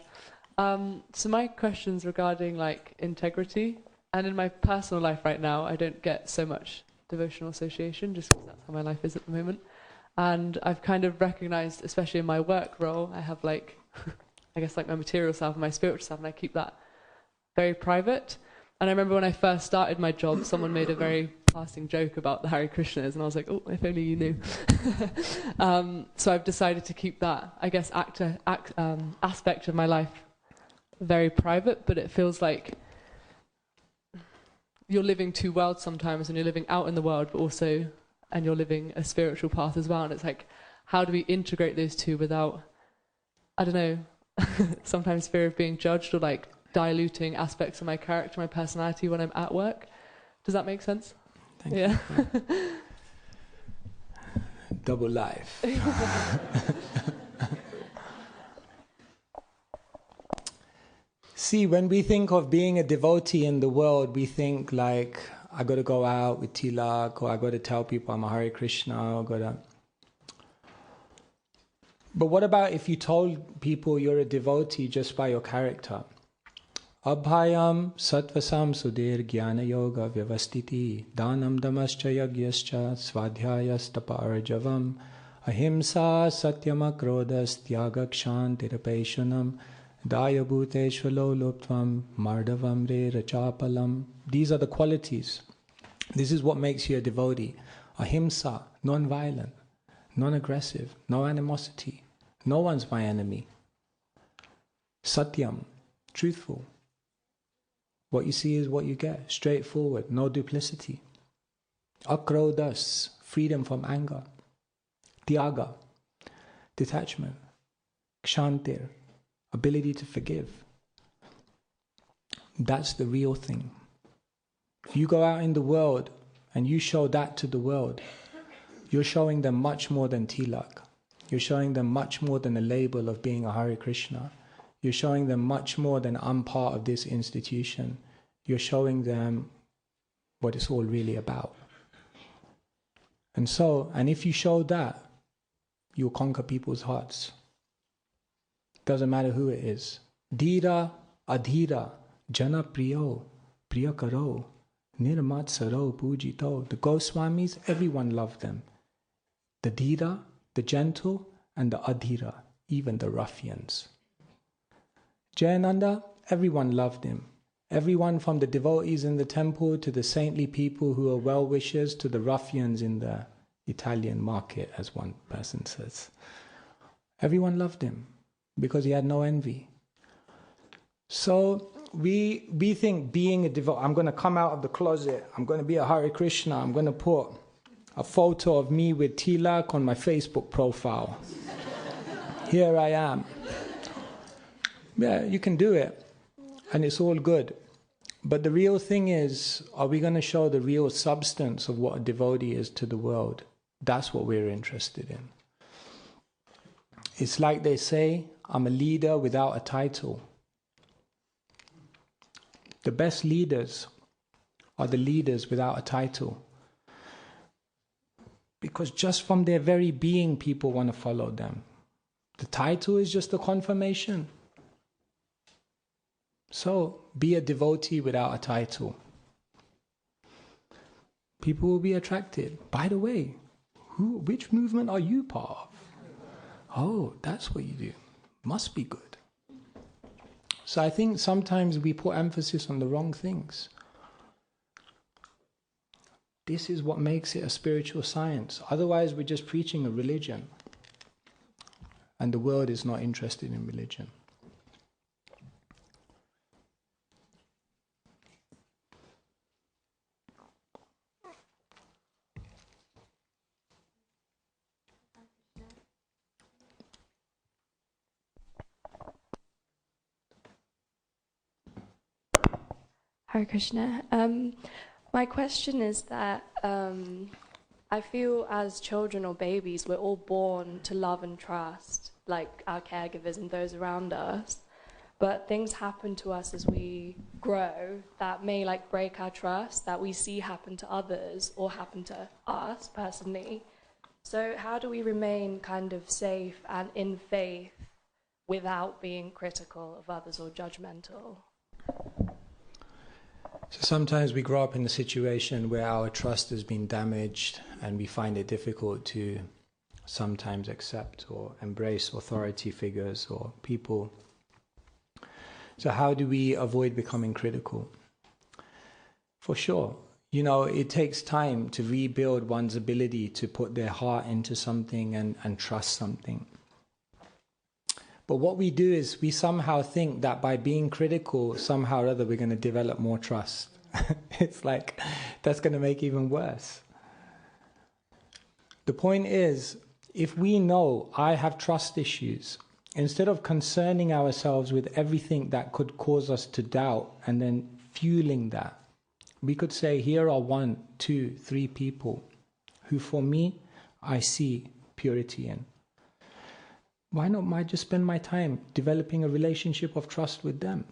So my question's regarding like integrity, and in my personal life right now, I don't get so much devotional association just because that's how my life is at the moment. And I've kind of recognized, especially in my work role, I have like, I guess like my material self and my spiritual self, and I keep that very private. And I remember when I first started my job, someone made a very passing joke about the Hare Krishnas, and I was like, oh, if only you knew. So I've decided to keep that, I guess, aspect of my life very private, but it feels like you're living two worlds sometimes, and you're living out in the world, but also, and you're living a spiritual path as well. And it's like, how do we integrate those two without, I don't know, sometimes fear of being judged or like diluting aspects of my character, my personality when I'm at work? Does that make sense? Thank you. Double life. See, when we think of being a devotee in the world, we think like, I got to go out with tilak, or I got to tell people I'm a Hare Krishna, or But what about if you told people you're a devotee just by your character? Abhayam satvasam sudir jnana yoga vyavastiti danam damascha yagyascha svadhyayas taparjavam ahimsa satyama krodhas tyaga kshantirapeshanam daya bhuteshvalo luptvam mardavam re rachapalam. These are the qualities. This is what makes you a devotee. Ahimsa, non-violent, non-aggressive, no animosity. No one's my enemy. Satyam, truthful. What you see is what you get. Straightforward, no duplicity. Akrodhas, freedom from anger. Tyaga, detachment. Kshantir, ability to forgive. That's the real thing. If you go out in the world and you show that to the world, you're showing them much more than tilak. You're showing them much more than a label of being a Hare Krishna. You're showing them much more than I'm part of this institution. You're showing them what it's all really about. And if you show that, you'll conquer people's hearts. Doesn't matter who it is. Dhira, adhira, jana priyo, priyakaro, nirmatsaro, pujito. The Goswamis, everyone loved them. The dhira, the gentle, and the adhira, even the ruffians. Jayananda, everyone loved him. Everyone from the devotees in the temple to the saintly people who are well-wishers to the ruffians in the Italian market, as one person says. Everyone loved him because he had no envy. So we think being a devotee, I'm going to come out of the closet, I'm going to be a Hare Krishna, I'm going to put a photo of me with tilak on my Facebook profile. Here I am. Yeah, you can do it. And it's all good. But the real thing is, are we going to show the real substance of what a devotee is to the world? That's what we're interested in. It's like they say, I'm a leader without a title. The best leaders are the leaders without a title. Because just from their very being, people want to follow them. The title is just a confirmation. So, be a devotee without a title. People will be attracted. By the way, which movement are you part of? Oh, that's what you do. Must be good. So I think sometimes we put emphasis on the wrong things. This is what makes it a spiritual science. Otherwise, we're just preaching a religion. And the world is not interested in religion. Hare Krishna. My question is that I feel as children or babies, we're all born to love and trust, like our caregivers and those around us. But things happen to us as we grow that may like break our trust, that we see happen to others or happen to us personally. So how do we remain kind of safe and in faith without being critical of others or judgmental? So sometimes we grow up in a situation where our trust has been damaged and we find it difficult to sometimes accept or embrace authority figures or people. So how do we avoid becoming critical? For sure, it takes time to rebuild one's ability to put their heart into something and trust something. But what we do is we somehow think that by being critical, somehow or other we're going to develop more trust. It's like, that's going to make it even worse. The point is, if we know I have trust issues, instead of concerning ourselves with everything that could cause us to doubt and then fueling that, we could say, here are 1, 2, 3 people who for me, I see purity in. Why not I just spend my time developing a relationship of trust with them?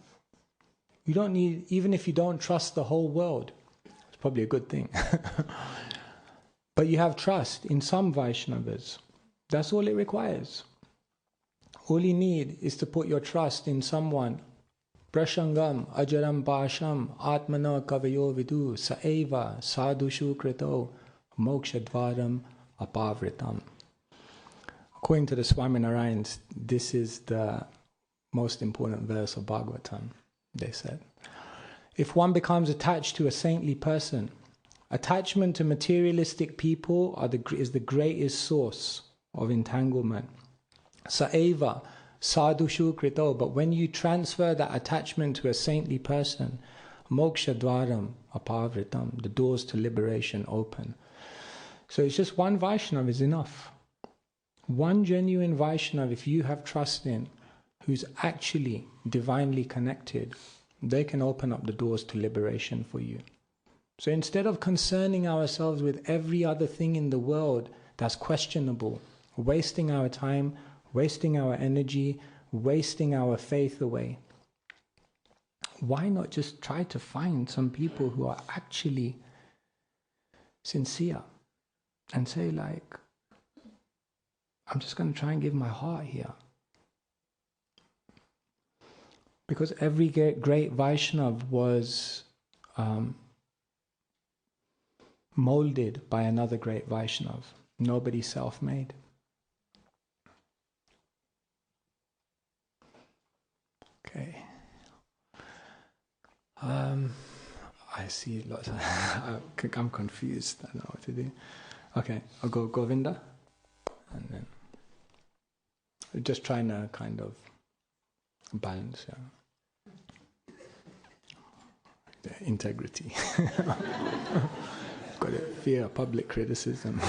You don't need, even if you don't trust the whole world, it's probably a good thing. But you have trust in some Vaishnavas. That's all it requires. All you need is to put your trust in someone Prashangam ajaram pasham atmana kavayo vidu saeva sadhushu krito mokshadvaram apavritam. According to the Swaminarayans, this is the most important verse of Bhagavatam, they said. If one becomes attached to a saintly person, attachment to materialistic people is the greatest source of entanglement. Saeva sadhushu krito, but when you transfer that attachment to a saintly person, mokshadvaram apavritam, the doors to liberation open. So it's just one Vaishnava is enough. One genuine Vaishnava, if you have trust in, who's actually divinely connected, they can open up the doors to liberation for you. So instead of concerning ourselves with every other thing in the world that's questionable, wasting our time, wasting our energy, wasting our faith away, why not just try to find some people who are actually sincere and say, like, I'm just going to try and give my heart here. Because every great Vaishnav was molded by another great Vaishnav. Nobody self-made. Okay. I see lots of I'm confused. I don't know what to do. Okay, I'll go Govinda. And then we're just trying to kind of balance the integrity. Got to fear public criticism.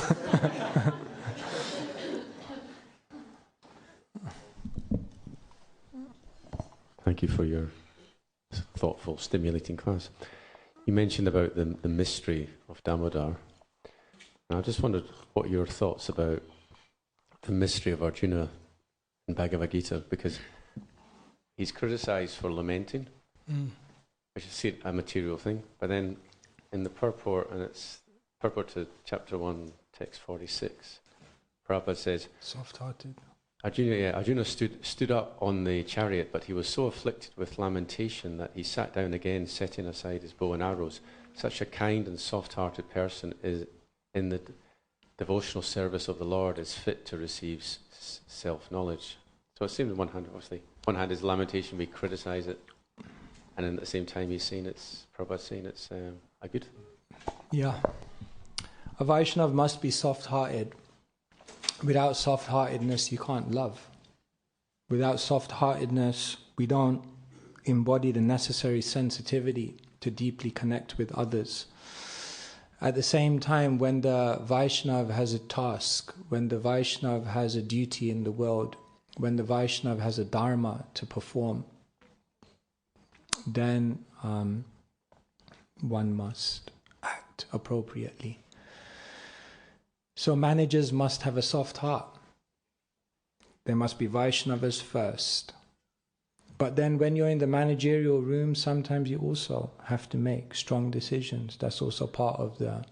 Thank you for your thoughtful, stimulating class. You mentioned about the mystery of Damodar. And I just wondered what your thoughts about the mystery of Arjuna in Bhagavad Gita, because he's criticized for lamenting, which is a material thing. But then in the purport, and it's purport to chapter 1, text 46, Prabhupada says, soft-hearted. Arjuna stood up on the chariot, but he was so afflicted with lamentation that he sat down again, setting aside his bow and arrows. Such a kind and soft-hearted person is in the devotional service of the Lord is fit to receive self-knowledge. So it seems on one hand, obviously, one hand is lamentation, we criticize it, and then at the same time he's saying Prabhupada's saying it's a good thing. Yeah. A Vaishnav must be soft-hearted. Without soft-heartedness, you can't love. Without soft-heartedness, we don't embody the necessary sensitivity to deeply connect with others. At the same time, when the Vaishnav has a task, when the Vaishnav has a duty in the world, when the Vaishnav has a dharma to perform, then one must act appropriately. So managers must have a soft heart. There must be Vaishnavas first. But then when you're in the managerial room, sometimes you also have to make strong decisions. That's also part of the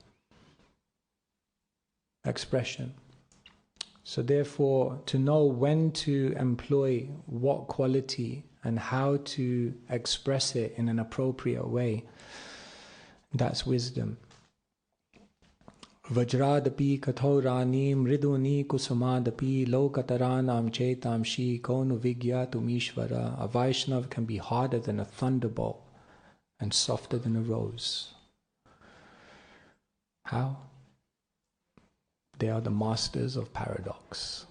expression. So therefore, to know when to employ what quality and how to express it in an appropriate way, that's wisdom. Vajradapi kathaurani mriduni kusumadapi lokataranam chetam shi konu vigyatum ishvara. A Vaishnav can be harder than a thunderbolt and softer than a rose. How? They are the masters of paradox.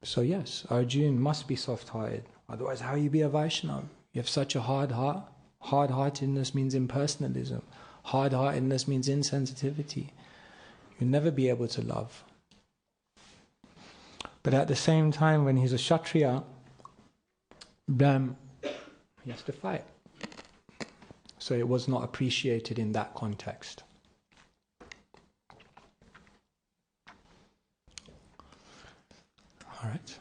So yes, Arjuna must be soft-hearted. Otherwise, how you be a Vaishnava? You have such a hard heart. Hard-heartedness means impersonalism. Hard-heartedness means insensitivity. You'll never be able to love. But at the same time, when he's a Kshatriya, then he has to fight. So it was not appreciated in that context. All right.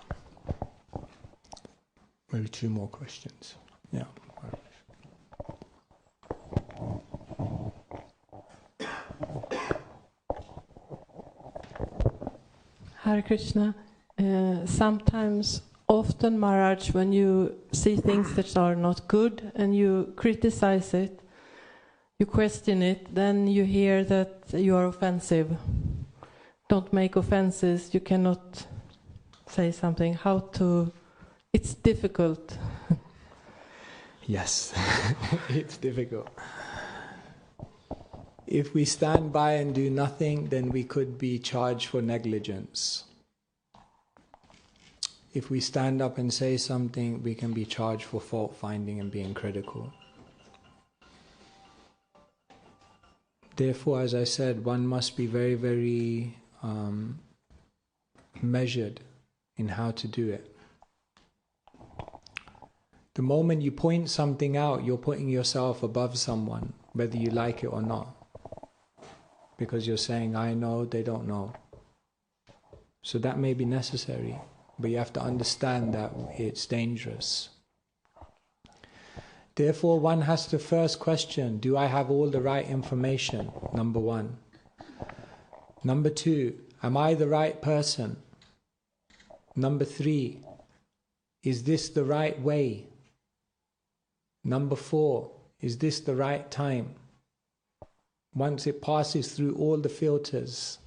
Maybe two more questions. Yeah. Hare Krishna, sometimes often, Maharaj, when you see things that are not good and you criticize it, you question it, then you hear that you are offensive. Don't make offenses, you cannot say something. It's difficult. Yes, it's difficult. If we stand by and do nothing, then we could be charged for negligence. If we stand up and say something, we can be charged for fault finding and being critical. Therefore, as I said, one must be very, very measured in how to do it. The moment you point something out, you're putting yourself above someone, whether you like it or not. Because you're saying, I know, they don't know. So that may be necessary, but you have to understand that it's dangerous. Therefore, one has to first question, do I have all the right information? Number one. Number two, am I the right person? Number three, is this the right way? Number four, is this the right time? Once it passes through all the filters,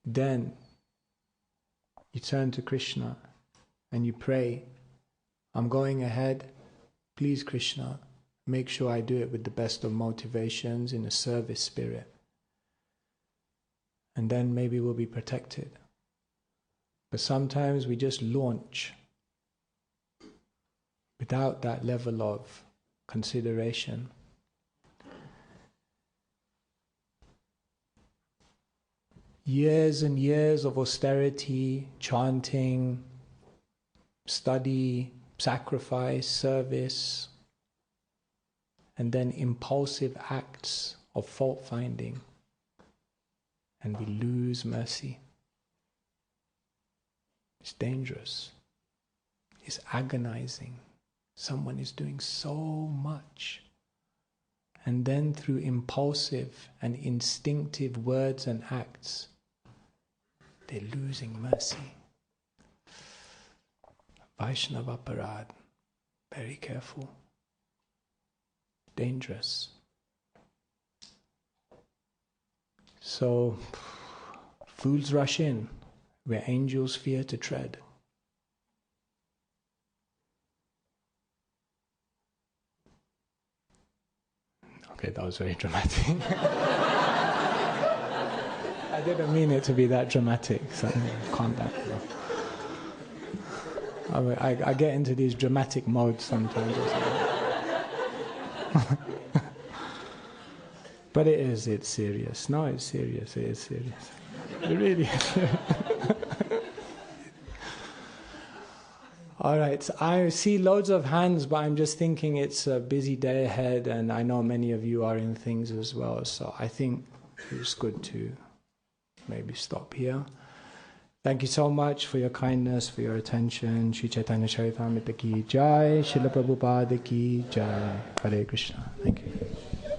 then you turn to Krishna and you pray, I'm going ahead, please Krishna, make sure I do it with the best of motivations in a service spirit. And then maybe we'll be protected. But sometimes we just launch without that level of consideration. Years and years of austerity, chanting, study, sacrifice, service, and then impulsive acts of fault finding, and we lose mercy. It's dangerous. It's agonizing. Someone is doing so much, and then through impulsive and instinctive words and acts, they're losing mercy. Vaishnava Parad. Very careful. Dangerous. So, fools rush in where angels fear to tread. Okay, that was very dramatic. I didn't mean it to be that dramatic, so calm down. I get into these dramatic modes sometimes. But it's serious. No, it's serious. It is serious. It really is. All right, so I see loads of hands, but I'm just thinking it's a busy day ahead, and I know many of you are in things as well, so I think it's good to maybe stop here. Thank you so much for your kindness, for your attention. Shri Chaitanya Charitamrita ki jai, Srila Prabhupada ki jai. Hare Krishna. Thank you.